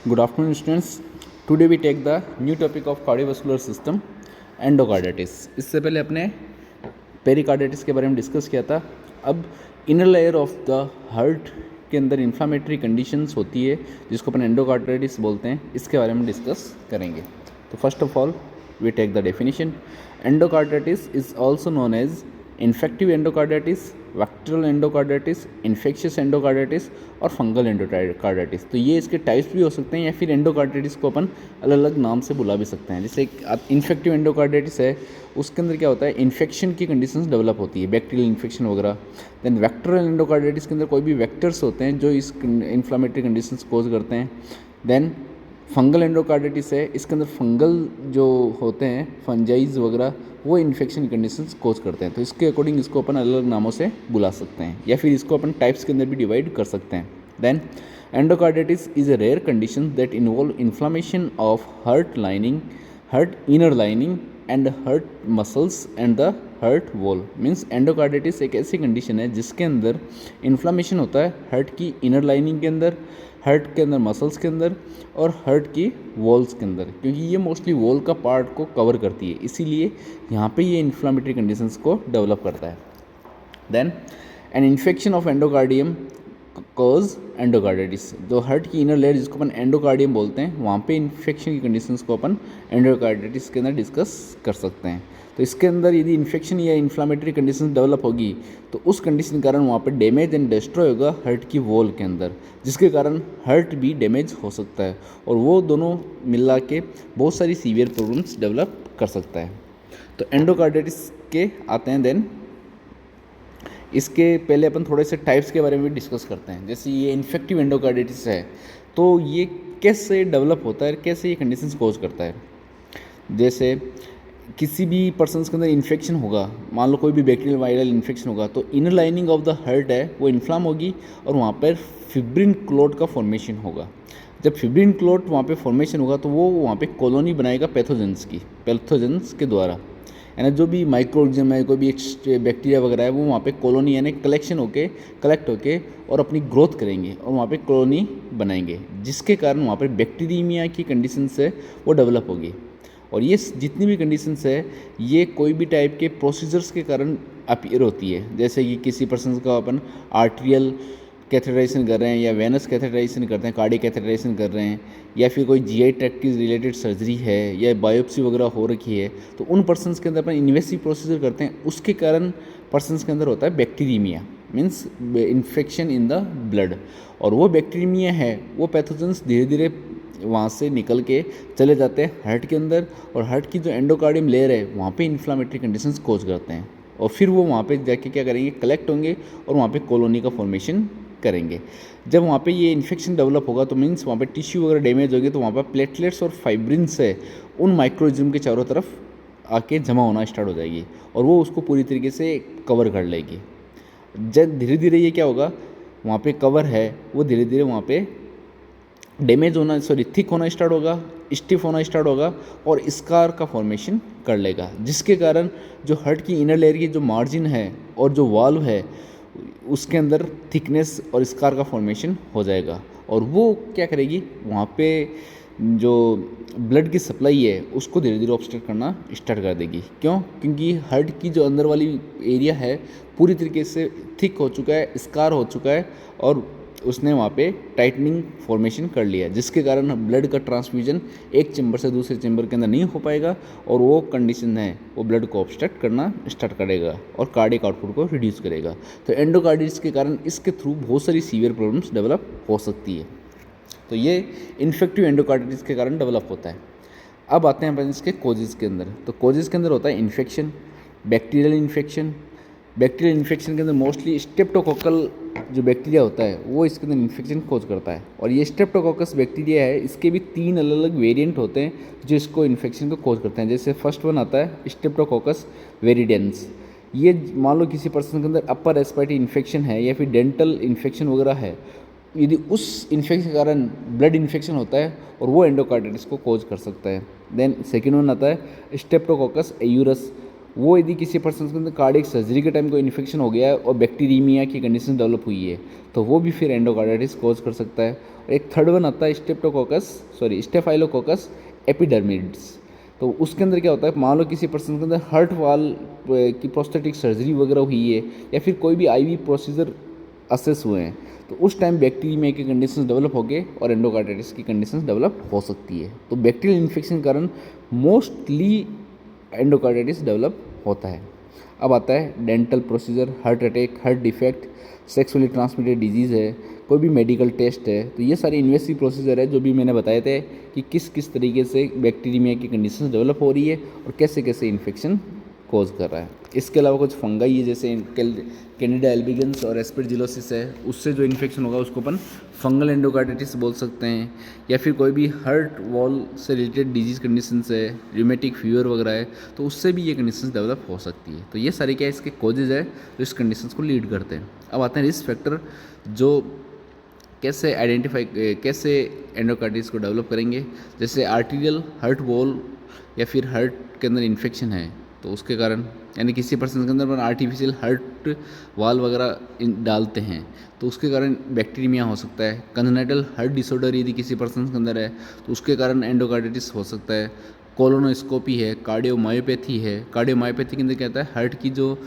Good afternoon, students. Today we take the new topic of cardiovascular system, endocarditis. इससे पहले अपने pericarditis के बारे में डिस्कस किया था. अब inner layer of the heart के अंदर इन्फ्लामेटरी कंडीशंस होती है जिसको अपन एंडोकार्डाइटिस बोलते हैं, इसके बारे में डिस्कस करेंगे. तो first of all we take the definition. Endocarditis is also known as infective endocarditis, bacterial endocarditis, infectious endocarditis और फंगल एंडोकार्डाइटिस. तो ये इसके टाइप्स भी हो सकते हैं या फिर एंडोकार्डाइटिस को अपन अलग अलग नाम से बुला भी सकते हैं. जैसे इन्फेक्टिव एंडोकार्डाइटिस है, उसके अंदर क्या होता है, इन्फेक्शन की कंडीशंस डेवलप होती है, बैक्टीरियल इन्फेक्शन वगैरह. देन वेक्टरल एंडोकार्डाइटिस के अंदर कोई भी वेक्टर्स होते हैं जो इस इन्फ्लामेटरी कंडीशंस कोज करते हैं. देन फंगल एंडोकार्डाइटिस है, इसके अंदर फंगल जो होते हैं, फंजाइज वगैरह, वो इन्फेक्शन कंडीशंस कोज करते हैं. तो इसके अकॉर्डिंग इसको अपन अलग अलग नामों से बुला सकते हैं या फिर इसको अपन टाइप्स के अंदर भी डिवाइड कर सकते हैं. Then endocarditis is a rare condition that involve inflammation of heart lining, heart inner lining and heart muscles and the heart wall. Means endocarditis एक ऐसी कंडीशन है जिसके अंदर इन्फ्लामेशन होता है हार्ट की इनर लाइनिंग के अंदर, हार्ट के अंदर मसल्स के अंदर और हार्ट की वॉल्स के अंदर, क्योंकि ये मोस्टली वॉल का पार्ट को कवर करती है, इसीलिए यहाँ पे ये इन्फ्लामेटरी कंडीशंस को डेवलप करता है. Then an infection of endocardium cause endocarditis. जो हार्ट की इनर लेयर जिसको अपन एंडोकार्डियम बोलते हैं, वहाँ पे इन्फेक्शन की कंडीशंस को अपन एंडोकार्डाइटिस के अंदर डिस्कस कर सकते हैं. तो इसके अंदर यदि इन्फेक्शन या इन्फ्लामेटरी कंडीशन डेवलप होगी तो उस कंडीशन के कारण वहाँ पे डैमेज एंड डिस्ट्रॉय होगा हार्ट की वॉल के अंदर, जिसके कारण हार्ट भी डैमेज हो सकता है और वो दोनों मिला के बहुत सारी सीवियर प्रॉब्लम्स डेवलप कर सकता है. तो एंडोकार्डाइटिस के आते हैं. देन इसके पहले अपन थोड़े से टाइप्स के बारे में भी डिस्कस करते हैं. जैसे ये इन्फेक्टिव एंडोकार्डाइटिस है, तो ये कैसे डेवलप होता है, कैसे ये कंडीशंस कोज करता है. जैसे किसी भी पर्सन्स के अंदर इन्फेक्शन होगा, मान लो कोई भी बैक्टीरियल वायरल इन्फेक्शन होगा, तो inner lining of the heart है वो इन्फ्लाम होगी और वहाँ पर फिब्रिन क्लॉट का फॉर्मेशन होगा. जब फिब्रिन क्लॉट वहाँ पे फॉर्मेशन होगा तो वो वहाँ पे कॉलोनी बनाएगा पैथोजेंस के द्वारा. यानी जो भी माइक्रो ऑर्गेनिज्म है, कोई भी बैक्टीरिया वगैरह है, वो वहाँ पे कॉलोनी यानी कलेक्ट होके और अपनी ग्रोथ करेंगे और वहाँ पे कॉलोनी बनाएंगे, जिसके कारण वहाँ पर बैक्टीरियमिया की कंडीशंस है वो डेवलप होगी. और ये जितनी भी कंडीशंस है ये कोई भी टाइप के प्रोसीजर्स के कारण अपीयर होती है. जैसे कि किसी पर्सन का अपन आर्टेरियल कैथेटराइजेशन कर रहे हैं या वेनस कैथेटराइजेशन करते हैं, कार्डियक कैथेटराइजेशन कर रहे हैं, या फिर कोई जीआई ट्रैक्ट की रिलेटेड सर्जरी है या बायोप्सी वगैरह हो रखी है, तो उन पर्सनस के अंदर अपन इन्वेसिव प्रोसीजर करते हैं. उसके कारण पर्सनस के अंदर होता है bacteraemia, means infection in the blood. और वो बैक्टीरियमिया है वो पैथोजेंस धीरे धीरे वहाँ से निकल के चले जाते हैं हार्ट के अंदर, और हार्ट की जो एंडोकार्डियम लेयर है वहाँ पे इन्फ्लामेटरी कंडीशंस कोज करते हैं और फिर वो वहाँ पे जाके क्या करेंगे, कलेक्ट होंगे और वहाँ पे कॉलोनी का फॉर्मेशन करेंगे. जब वहाँ पे ये इन्फेक्शन डेवलप होगा तो मीन्स वहाँ पे टिश्यू वगैरह डैमेज होगी, तो वहाँ पर प्लेटलेट्स और फाइब्रिन्स है उन माइक्रोइज्म के चारों तरफ आके जमा होना स्टार्ट हो जाएगी और वो उसको पूरी तरीके से कवर कर लेगी. जब धीरे धीरे ये क्या होगा, वहाँ पे कवर है वो धीरे धीरे वहाँ पे डैमेज होना थिक होना स्टार्ट होगा, स्टिफ होना स्टार्ट होगा और स्कार का फॉर्मेशन कर लेगा, जिसके कारण जो हार्ट की इनर लेयर की जो मार्जिन है और जो वाल्व है उसके अंदर थिकनेस और स्कार का फॉर्मेशन हो जाएगा. और वो क्या करेगी, वहाँ पे जो ब्लड की सप्लाई है उसको धीरे धीरे ऑब्स्ट्रक्ट करना स्टार्ट कर देगी. क्यों? क्योंकि हार्ट की जो अंदर वाली एरिया है पूरी तरीके से थिक हो चुका है, स्कार हो चुका है और उसने वहाँ पे टाइटनिंग फॉर्मेशन कर लिया, जिसके कारण ब्लड का ट्रांसफ्यूजन एक चैम्बर से दूसरे चैम्बर के अंदर नहीं हो पाएगा और वो कंडीशन है वो ब्लड को ऑब्स्ट्रक्ट करना स्टार्ट करेगा और कार्डियक आउटपुट को रिड्यूस करेगा. तो एंडोकार्डाइटिस के कारण इसके थ्रू बहुत सारी सीवियर प्रॉब्लम्स डेवलप हो सकती है. तो ये इन्फेक्टिव एंडोकार्डाइटिस के कारण डेवलप होता है. अब आते हैं अपन इसके कोजेज़ के अंदर. तो कोजेज़ के अंदर होता है infection, bacterial infection. Bacterial infection के अंदर मोस्टली स्ट्रेप्टोकोकल जो बैक्टीरिया होता है वो इसके अंदर इन्फेक्शन कोज करता है. और ये स्ट्रेप्टोकोकस बैक्टीरिया है, इसके भी 3 अलग अलग वेरिएंट होते हैं जो इसको इन्फेक्शन को कोज करते हैं. जैसे फर्स्ट वन आता है स्ट्रेप्टोकोकस वेरिडेंस. ये मान लो किसी पर्सन के अंदर अपर रेस्पिरेटरी इन्फेक्शन है या फिर डेंटल इन्फेक्शन वगैरह है, यदि उस इन्फेक्शन के कारण ब्लड इन्फेक्शन होता है और वो एंडोकार्डाइटिस को कोज कर सकता है. देन सेकेंड वन आता है स्ट्रेप्टोकोकस एयूरस. वो यदि किसी पर्सन के अंदर कार्डियक सर्जरी के टाइम कोई इन्फेक्शन हो गया है और बैक्टीरियमिया की कंडीशन डेवलप हुई है तो वो भी फिर एंडोकार्डाइटिस कॉज कर सकता है। और एक थर्ड वन आता है स्टेफाइलोकोकस एपिडर्मिड्स। तो उसके अंदर क्या होता है, मान लो किसी पर्सन के अंदर हार्ट वाल की प्रोस्थेटिक सर्जरी वगैरह हुई है या फिर कोई भी आईवी प्रोसीजर असेस हुए हैं तो उस टाइम बैक्टीरिया की कंडीशंस डेवलप हो गए और एंडोकार्डाइटिस की कंडीशंस डेवलप हो सकती है। तो बैक्टीरियल इन्फेक्शन के कारण मोस्टली एंडोकार्डाइटिस डेवलप होता है। अब आता है dental procedure, heart attack, heart defect, sexually transmitted disease है, कोई भी मेडिकल टेस्ट है। तो ये सारे इन्वेसिव प्रोसीजर है जो भी मैंने बताए थे कि किस किस तरीके से बैक्टीरिया की कंडीशन डेवलप हो रही है और कैसे कैसे इन्फेक्शन कॉज कर रहा है। इसके अलावा कुछ फंगाई है जैसे कैंडिडा एल्बिगन्स और एस्परजिलोसिस है, उससे जो इन्फेक्शन होगा उसको अपन फंगल एंडोकार्डाइटिस बोल सकते हैं। या फिर कोई भी हार्ट वॉल से रिलेटेड डिजीज़ कंडीशंस है, र्यूमेटिक फीवर वगैरह है, तो उससे भी ये कंडीशंस डेवलप हो सकती है। तो ये सारे क्या इसके कॉजेज है जो इस कंडीशंस को लीड करते हैं। अब आते हैं रिस्क फैक्टर जो कैसे कैसे एंडोकार्डाइटिस को डेवलप करेंगे। जैसे आर्टीरियल हार्ट वॉल या फिर हार्ट के अंदर इन्फेक्शन है तो उसके कारण, यानी किसी पर्सन के अंदर आर्टिफिशियल हार्ट वाल वगैरह डालते हैं तो उसके कारण बैक्टीरिया हो सकता है। कंजेनिटल हार्ट डिसऑर्डर यदि किसी पर्सन के अंदर है तो उसके कारण एंडोकार्डाइटिस हो सकता है। कोलोनोस्कोपी है, कार्डियोमायोपैथी है। कार्डियोमायोपैथी के अंदर क्या होता है, हार्ट की जो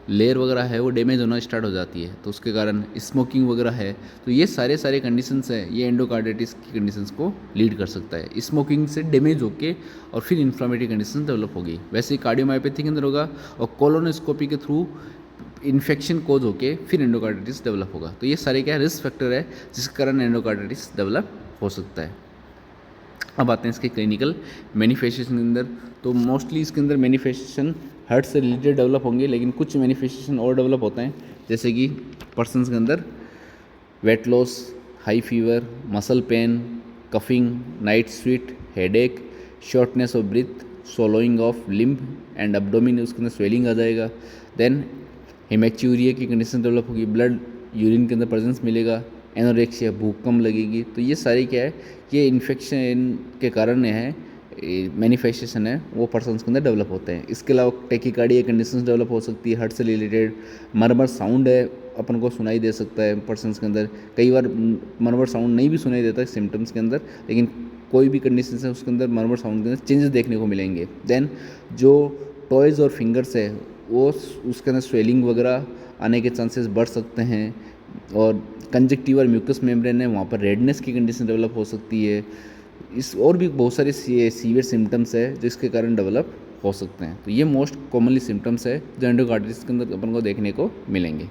लेयर वगैरह है वो डैमेज होना स्टार्ट हो जाती है तो उसके कारण स्मोकिंग वगैरह है। तो ये सारे कंडीशंस है, ये एंडोकार्डाइटिस की कंडीशंस को लीड कर सकता है। स्मोकिंग से डैमेज होके और फिर इन्फ्लामेटरी कंडीशन डेवलप होगी। वैसे ही कार्डियोमायोपैथी के अंदर होगा और कोलोनोस्कोपी के थ्रू इन्फेक्शन कोज होके फिर एंडोकार्डाइटिस डेवलप होगा। तो ये सारे क्या रिस्क फैक्टर है जिसके कारण एंडोकार्डाइटिस डेवलप हो सकता है। अब आते हैं इसके क्लिनिकल मैनिफेस्टेशन के अंदर। तो मोस्टली इसके अंदर मैनिफेस्टेशन हार्ट से रिलेटेड डेवलप होंगे, लेकिन कुछ मैनिफेस्टेशन और डेवलप होते हैं जैसे कि पर्सनस के अंदर weight loss, high fever, muscle pain, coughing, night sweat, headache, shortness of breath, swelling of limb and abdomen, उसके अंदर स्वेलिंग आ जाएगा। देन हेमेच्यूरिया की कंडीशन डेवलप होगी, ब्लड यूरिन के अंदर प्रेजेंस मिलेगा, एनोरेक्सिया, भूख कम लगेगी। तो ये सारी क्या है, ये इन्फेक्शन के कारण है, मैनिफेस्टेशन है वो पर्सन्स के अंदर डेवलप होते हैं। इसके अलावा टेकिकार्डिया कंडीशंस डेवलप हो सकती है, हार्ट से रिलेटेड। मरमर साउंड है अपन को सुनाई दे सकता है पर्सन्स के अंदर। कई बार मरमर साउंड नहीं भी सुनाई देता सिम्टम्स के अंदर, लेकिन कोई भी कंडीशन है उसके अंदर मरमर साउंड के अंदर चेंजेस देखने को मिलेंगे। देन जो टॉयज़ और फिंगर्स है वो उसके अंदर स्वेलिंग वगैरह आने के चांसेस बढ़ सकते हैं। और कंजक्टिवा म्यूकस मेम्ब्रेन है, वहाँ पर रेडनेस की कंडीशन डेवलप हो सकती है। इस और भी बहुत सारे सीवियर सिम्टम्स है जिसके कारण डेवलप हो सकते हैं। तो ये मोस्ट कॉमनली सिम्टम्स है जो एंडोकार्डाइटिस के अंदर अपन को देखने को मिलेंगे।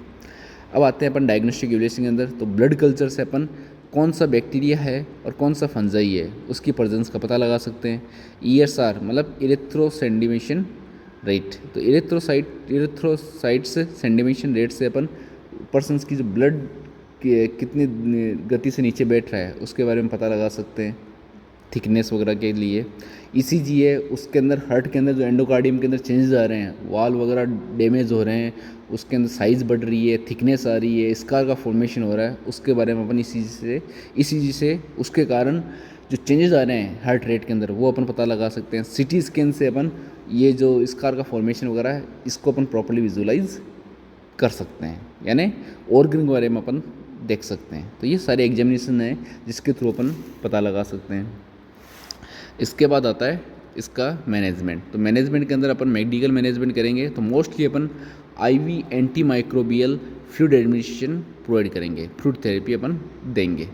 अब आते हैं अपन डायग्नोस्टिक इवैल्यूएशन के अंदर। तो ब्लड कल्चर से अपन कौन सा बैक्टीरिया है और कौन सा फंजाई है उसकी प्रेजेंस का पता लगा सकते हैं। ESR मतलब इरेथ्रोसेंडिमेशन रेट। तो इरेथ्रोसाइट्स सेंडिमेशन रेट से अपन पर्सन्स की जो ब्लड कितनी गति से नीचे बैठ रहा है उसके बारे में पता लगा सकते हैं थिकनेस वगैरह के लिए। ECG है, उसके अंदर हार्ट के अंदर जो एंडोकार्डियम के अंदर चेंजेस आ रहे हैं, वाल वगैरह डैमेज हो रहे हैं, उसके अंदर साइज़ बढ़ रही है, थिकनेस आ रही है, स्कार का फॉर्मेशन हो रहा है, उसके बारे में अपन ECG से उसके कारण जो चेंजेस आ रहे हैं हार्ट रेट के अंदर वो अपन पता लगा सकते हैं। CT स्कैन से अपन ये जो स्कार का फॉर्मेशन वगैरह है इसको अपन प्रॉपर्ली विजुलाइज कर सकते हैं, यानी ऑर्गन के बारे में अपन देख सकते हैं। तो ये सारे एग्जामिनेशन है जिसके थ्रू अपन पता लगा सकते हैं। इसके बाद आता है इसका मैनेजमेंट। तो मैनेजमेंट के अंदर अपन मेडिकल मैनेजमेंट करेंगे तो मोस्टली अपन IV anti microbial fluid administration provide करेंगे, फ्लूइड थेरेपी अपन देंगे।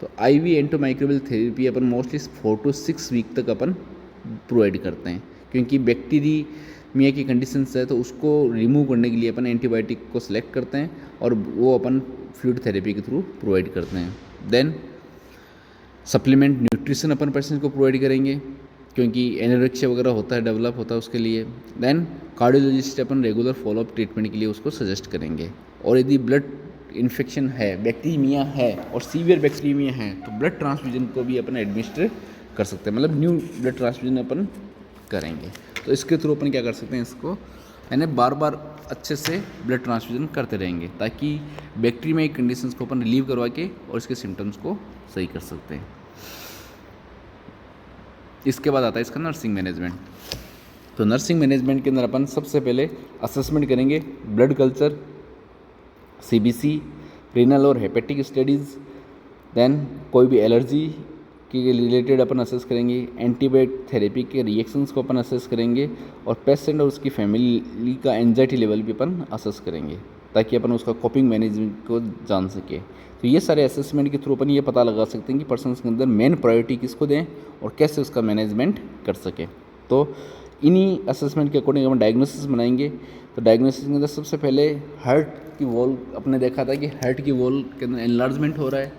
तो IV एंटी माइक्रोबियल थेरेपी अपन मोस्टली 4 to 6 वीक तक अपन प्रोवाइड करते हैं, क्योंकि बैक्टीरिया की कंडीशंस है तो उसको रिमूव करने के लिए अपन एंटीबायोटिक को सिलेक्ट करते हैं और वो अपन फ्लूइड थेरेपी के थ्रू प्रोवाइड करते हैं। देन सप्लीमेंट न्यूट्रिशन अपन पेशेंट को प्रोवाइड करेंगे क्योंकि एनोरेक्सिया वगैरह होता है, डेवलप होता है उसके लिए। देन कार्डियोलॉजिस्ट अपन रेगुलर फॉलोअप ट्रीटमेंट के लिए उसको सजेस्ट करेंगे। और यदि ब्लड इन्फेक्शन है, बैक्टीरिया है और सीवियर बैक्टीरिया है तो ब्लड ट्रांसफ्यूजन को भी अपन एडमिनिस्टर कर सकते हैं, मतलब न्यू ब्लड ट्रांसफ्यूजन अपन करेंगे। तो इसके थ्रू अपन क्या कर सकते हैं, इसको यानी बार बार अच्छे से ब्लड ट्रांसफ्यूजन करते रहेंगे ताकि बैक्टीरिया की कंडीशंस को अपन रिलीव करवा के और इसके सिम्टम्स को सही कर सकते हैं। इसके बाद आता है इसका नर्सिंग मैनेजमेंट। तो नर्सिंग मैनेजमेंट के अंदर अपन सबसे पहले असेसमेंट करेंगे ब्लड कल्चर, CBC, रीनल और हेपेटिक स्टडीज़, देन कोई भी एलर्जी के रिलेटेड अपन असेस करेंगे, एंटीबायोटिक थेरेपी के रिएक्शंस को अपन असेस करेंगे, और पेशेंट और उसकी फैमिली का एंजाइटी लेवल भी अपन असेस करेंगे ताकि अपन उसका कोपिंग मैनेजमेंट को जान सके। तो ये सारे असेसमेंट के थ्रू अपन ये पता लगा सकते हैं कि पर्सन्स के अंदर मेन प्रायोरिटी किसको दें और कैसे उसका मैनेजमेंट कर सके। तो इन्हीं असेसमेंट के अकॉर्डिंग हम डायग्नोसिस बनाएंगे। तो डायग्नोसिस के अंदर सबसे पहले हार्ट की वॉल अपने देखा था कि हार्ट की वॉल के अंदर एनलार्जमेंट हो रहा है,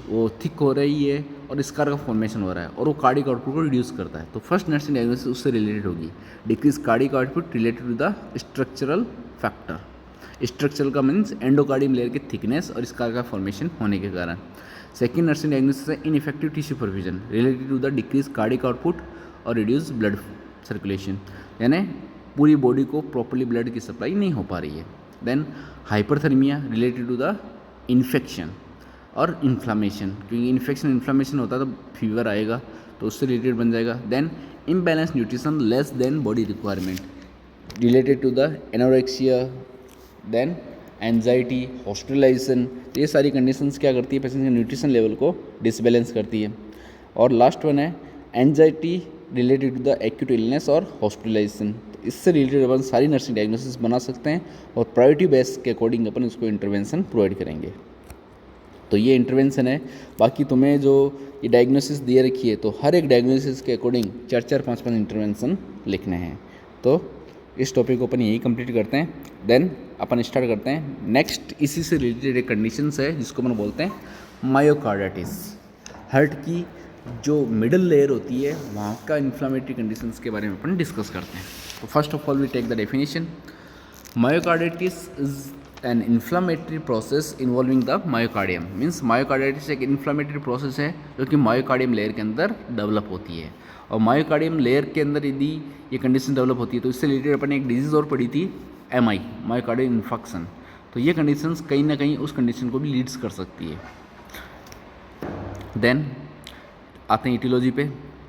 वो थिक हो रही है और स्कार का फॉर्मेशन हो रहा है और वो कार्डिक आउटपुट को रिड्यूस करता है। तो फर्स्ट नर्सिंग डायग्नोसिस उससे रिलेटेड होगी, decrease cardiac output related to the structural factor. Structural का मीन्स एंडोकार्डियम लेयर की थिकनेस और स्कार का फॉर्मेशन होने के कारण। सेकेंड नर्सिंग डायग्नोसिस है ineffective tissue perfusion related to the decrease cardiac output और रिड्यूस ब्लड सर्कुलेशन, यानी पूरी बॉडी को प्रॉपर्ली ब्लड की सप्लाई नहीं हो पा रही है। Then hyperthermia related to the infection और इन्फ्लामेशन, क्योंकि इन्फ्लामेशन होता है तो फीवर आएगा, तो उससे रिलेटेड बन जाएगा। Then imbalance nutrition less than body requirement related to the anorexia, then anxiety, hospitalisation. तो ये सारी कंडीशंस क्या करती है, पेशेंट के न्यूट्रिशन लेवल को डिसबैलेंस करती है। और लास्ट वन है anxiety related to the acute illness और हॉस्पिटलाइजेशन। तो इससे रिलेटेड अपन सारी नर्सिंग डायग्नोसिस बना सकते हैं और प्रायोरिटी बेस के अकॉर्डिंग अपन इसको इंटरवेंशन प्रोवाइड करेंगे। तो ये इंटरवेंशन है। बाकी तुम्हें जो ये डायग्नोसिस दिए रखी है तो हर एक डायग्नोसिस के अकॉर्डिंग 4-4, 5-5 इंटरवेंशन लिखने हैं। तो इस टॉपिक को अपन यही कंप्लीट करते हैं। देन अपन स्टार्ट करते हैं नेक्स्ट। इसी से रिलेटेड एक कंडीशंस है जिसको अपन बोलते हैं मायोकार्डाइटिस। हार्ट की जो मिडल लेयर होती है वहाँ का इन्फ्लामेटरी कंडीशंस के बारे में अपन डिस्कस करते हैं। तो first of all we take the definition. Myocarditis is an inflammatory process involving the myocardium. Means myocarditis एक इन्फ्लामेटरी प्रोसेस है जो कि मायोकार्डियम लेयर के अंदर डेवलप होती है। और मायोकार्डियम लेयर के अंदर यदि ये कंडीशन डेवलप होती है तो इससे रिलेटेड अपन एक डिजीज़ और पढ़ी थी, MI, मायोकार्डियम इन्फेक्शन। तो ये कंडीशंस कहीं ना कहीं उस कंडीशन को भी लीड्स कर सकती है। देन आते हैं इटियोलॉजी पे।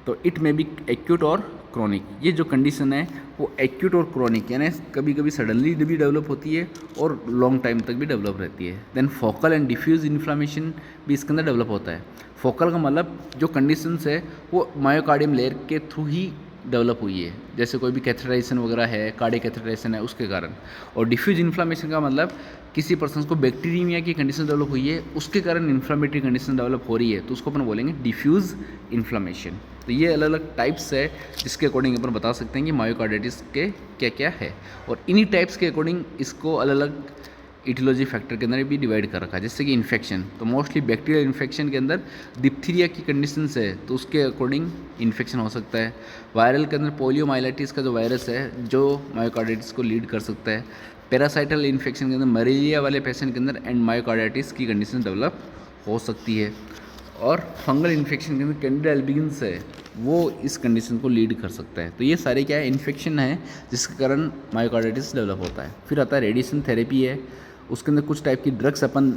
तो इट में बी एक्यूट और क्रॉनिक। ये जो कंडीशन है वो एक्यूट और क्रॉनिक यानी कभी कभी सडनली भी डेवलप होती है और लॉन्ग टाइम तक भी डेवलप रहती है। Then focal and diffuse inflammation भी इसके अंदर डेवलप होता है। फोकल का मतलब जो कंडीशंस है वो मायोकार्डियम लेयर के थ्रू ही डेवलप हुई है, जैसे कोई भी कैथेटराइजेशन वगैरह है, कार्डियक कैथेटराइजेशन है उसके कारण। और डिफ्यूज इन्फ्लामेशन का मतलब किसी पर्सन को बैक्टीरिया की कंडीशन डेवलप हुई है उसके कारण इन्फ्लामेटरी कंडीशन डेवलप हो रही है तो उसको अपन बोलेंगे डिफ्यूज इन्फ्लामेशन। तो ये अलग अलग टाइप्स है जिसके अकॉर्डिंग अपन बता सकते हैं कि मायोकार्डाइटिस के क्या क्या है। और इन्हीं टाइप्स के अकॉर्डिंग इसको अलग अलग इटियोलॉजी फैक्टर के अंदर भी डिवाइड कर रखा है। जैसे कि इन्फेक्शन, तो मोस्टली बैक्टीरियल इन्फेक्शन के अंदर डिप्थीरिया की कंडीशंस है तो उसके अकॉर्डिंग इन्फेक्शन हो सकता है। वायरल के अंदर पोलियोमाइलाइटिस का जो वायरस है जो मायोकार्डाइटिस को लीड कर सकता है। पैरासाइटल इन्फेक्शन के अंदर मलेरिया वाले पेशेंट के अंदर एंड मायोकार्डाइटिस की कंडीशन डेवलप हो सकती है। और फंगल इन्फेक्शन के अंदर कैंडिडा एल्बिगेंस है वो इस कंडीशन को लीड कर सकता है। तो ये सारे क्या है, इन्फेक्शन है जिसके कारण मायोकार्डाइटिस डेवलप होता है। फिर आता है रेडिएशन थेरेपी है, उसके अंदर कुछ टाइप की ड्रग्स अपन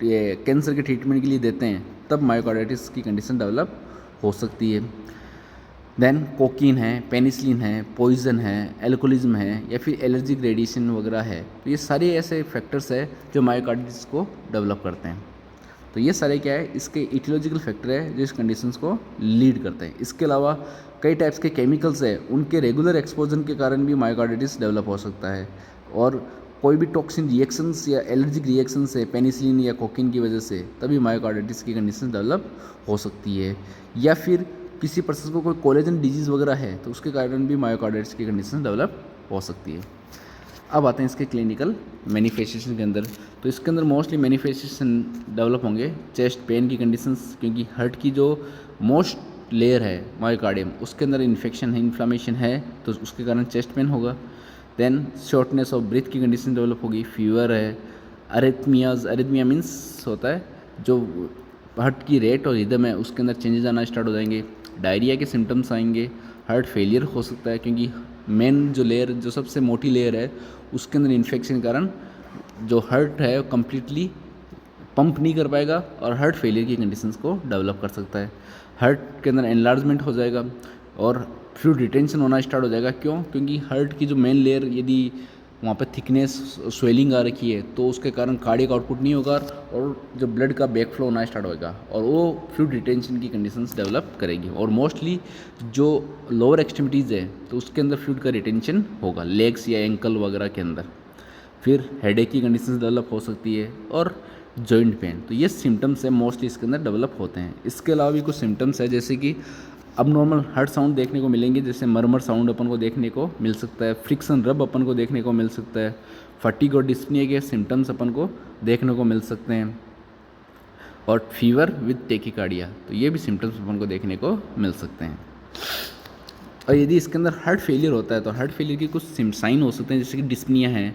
कैंसर के ट्रीटमेंट के लिए देते हैं तब मायोकार्डाइटिस की कंडीशन डेवलप हो सकती है। देन कोकीन है, पेनिसिलिन है, पॉइजन है, एल्कोहलिज्म है या फिर एलर्जिक रेडिएशन वगैरह है। तो ये सारे ऐसे फैक्टर्स है जो मायोकार्डाइटिस को डेवलप करते हैं। तो ये सारे क्या है, इसके इटियोलॉजिकल फैक्टर है जो इस कंडीशंस को लीड करते हैं। इसके अलावा कई टाइप्स के केमिकल्स है उनके रेगुलर एक्सपोजर के कारण भी मायोकार्डाइटिस डेवलप हो सकता है। और कोई भी टॉक्सिन रिएक्शंस या एलर्जिक रिएक्शंस है पेनिसिलिन या कोकीन की वजह से तभी मायोकार्डाइटिस की कंडीशन डेवलप हो सकती है। या फिर किसी पर्सन को कोई कोलेजन डिजीज़ वगैरह है तो उसके कारण भी मायोकार्डाइटिस की कंडीशन डेवलप हो सकती है। अब आते हैं इसके क्लिनिकल मैनिफेस्टेशन के अंदर। तो इसके अंदर मोस्टली मैनिफेस्टेशन डेवलप होंगे चेस्ट पेन की कंडीशंस, क्योंकि हार्ट की जो मोस्ट लेयर है मायोकार्डियम उसके अंदर इन्फेक्शन है, इन्फ्लामेशन है तो उसके कारण चेस्ट पेन होगा। देन शॉर्टनेस ऑफ ब्रीथ की कंडीशन डेवलप होगी, फीवर है, अरिथमियाज, अरिथमिया मीन्स होता है जो हार्ट की रेट और रिदम है उसके अंदर चेंजेस आना स्टार्ट हो जाएंगे। डायरिया के सिम्टम्स आएंगे, हार्ट फेलियर हो सकता है क्योंकि मेन जो लेयर जो सबसे मोटी लेयर है उसके अंदर इन्फेक्शन के कारण जो हार्ट है वो कम्प्लीटली पंप नहीं कर पाएगा और हार्ट फेलियर की कंडीशंस को डेवलप कर सकता है। हार्ट के अंदर एनलार्जमेंट हो जाएगा और फ्लूइड रिटेंशन होना स्टार्ट हो जाएगा। क्यों? क्योंकि हार्ट की जो मेन लेयर यदि वहाँ पे थिकनेस स्वेलिंग आ रखी है तो उसके कारण कार्डियक आउटपुट नहीं होगा और जो ब्लड का बैक फ्लो होना स्टार्ट होगा और वो फ्लूइड रिटेंशन की कंडीशंस डेवलप करेगी। और मोस्टली जो लोअर एक्सट्रीमिटीज़ है तो उसके अंदर फ्लूइड का रिटेंशन होगा, लेग्स या एंकल वगैरह के अंदर। फिर हेडेक की कंडीशंस डेवलप हो सकती है और जॉइंट पेन। तो ये सिम्टम्स है मोस्टली इसके अंदर डेवलप होते हैं। इसके अलावा भी कुछ सिम्टम्स है जैसे कि अब नॉर्मल हार्ट साउंड देखने को मिलेंगे, जैसे मरमर साउंड अपन को देखने को मिल सकता है, फ्रिक्शन रब अपन को देखने को मिल सकता है, फटीग और डिस्पनिया के सिम्टम्स अपन को देखने को मिल सकते हैं, और फीवर विद टेकिकार्डिया। तो ये भी सिम्टम्स अपन को देखने को मिल सकते हैं। और यदि इसके अंदर हार्ट फेलियर होता है तो हार्ट फेलियर के कुछ साइन हो सकते हैं जैसे कि डिस्पनिया है,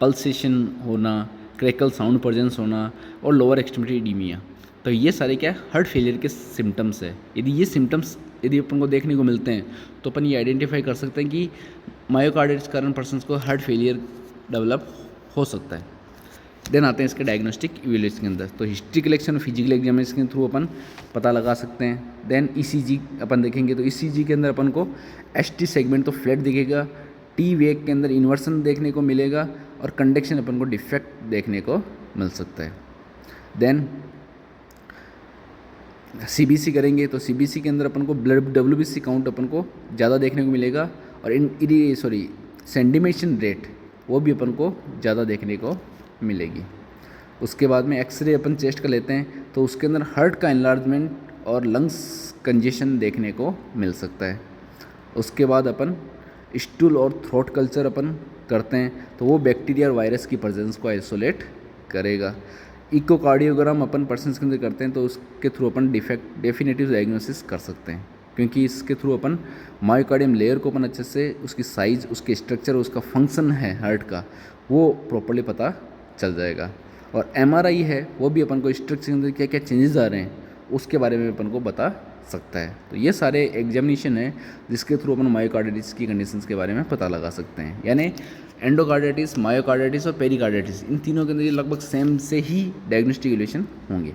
पल्सेशन होना, क्रैकल साउंड प्रेजेंस होना और लोअर एक्सट्रीमिटी इडीमिया। तो ये सारे क्या हार्ट फेलियर के सिम्टम्स है। यदि ये सिम्टम्स यदि अपन को देखने को मिलते हैं तो अपन ये आइडेंटिफाई कर सकते हैं कि मायोकार्डिटिस के कारण पर्सन को हार्ट फेलियर डेवलप हो सकता है। देन आते हैं इसके डायग्नोस्टिक इवेल्यूएशन के अंदर। तो हिस्ट्री कलेक्शन और फिजिकल एग्जामिनेशन के थ्रू अपन पता लगा सकते हैं। देन ईसीजी अपन देखेंगे तो ईसीजी के अंदर अपन को एसटी सेगमेंट तो फ्लैट दिखेगा, टी वेग के अंदर इन्वर्सन देखने को मिलेगा और कंडक्शन अपन को डिफेक्ट देखने को मिल सकता है। देन सीबीसी करेंगे तो सीबीसी के अंदर अपन को ब्लड डब्ल्यूबीसी काउंट अपन को ज़्यादा देखने को मिलेगा और सेंडिमेशन रेट वो भी अपन को ज़्यादा देखने को मिलेगी। उसके बाद में एक्सरे अपन चेस्ट का लेते हैं तो उसके अंदर हार्ट का एनलार्जमेंट और लंग्स कंजेशन देखने को मिल सकता है। उसके बाद अपन स्टूल और थ्रोट कल्चर अपन करते हैं तो वो बैक्टीरिया और वायरस की प्रेजेंस को आइसोलेट करेगा। इकोकार्डियोग्राम अपन पर्सन के अंदर करते हैं तो उसके थ्रू अपन डेफिनेटिव डायग्नोसिस कर सकते हैं, क्योंकि इसके थ्रू अपन मायोकार्डियम लेयर को अपन अच्छे से उसकी साइज़, उसके स्ट्रक्चर, उसका फंक्शन है हार्ट का वो प्रॉपर्ली पता चल जाएगा। और एमआरआई है वो भी अपन को स्ट्रक्चर के अंदर क्या क्या चेंजेस आ रहे हैं उसके बारे में अपन को बता सकता है। तो ये सारे एग्जामिनेशन है जिसके थ्रू अपन मायोकार्डिटिस की कंडीशंस के बारे में पता लगा सकते हैं। यानी एंडोकार्डिटिस, मायोकार्डिटिस और पेरिकार्डिटिस इन तीनों के अंदर ये लगभग सेम से ही डायग्नोस्टिक इवैल्यूएशन होंगे।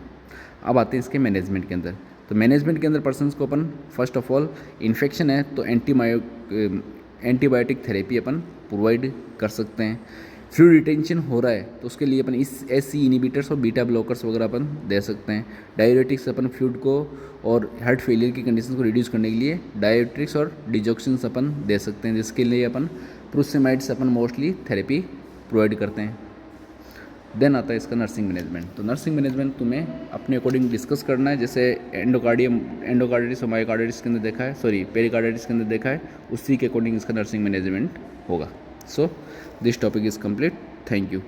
अब आते हैं इसके मैनेजमेंट के अंदर। तो मैनेजमेंट के अंदर पर्सन्स को अपन फर्स्ट ऑफ ऑल इन्फेक्शन है तो एंटीबायोटिक थेरेपी अपन प्रोवाइड कर सकते हैं। फ्लूइड रिटेंशन हो रहा है तो उसके लिए अपन इस एससी इनिबिटर्स और बीटा ब्लॉकर्स वगैरह अपन दे सकते हैं। डायूरेटिक्स अपन फ्लूइड को और हार्ट फेलियर की कंडीशन को रिड्यूस करने के लिए डायूरेटिक्स और डिजॉक्सिन्स अपन दे सकते हैं, जिसके लिए अपन प्रूसेमाइड्स अपन मोस्टली थेरेपी प्रोवाइड करते हैं। देन आता है इसका नर्सिंग मैनेजमेंट। तो नर्सिंग मैनेजमेंट तुम्हें अपने अकॉर्डिंग डिस्कस करना है, जैसे एंडोकार्डिटिस और मायोकार्डिटिस के अंदर देखा है, पेरिकार्डिटिस के अंदर देखा है, उसी के अकॉर्डिंग इसका नर्सिंग मैनेजमेंट होगा। So this topic is complete. Thank you.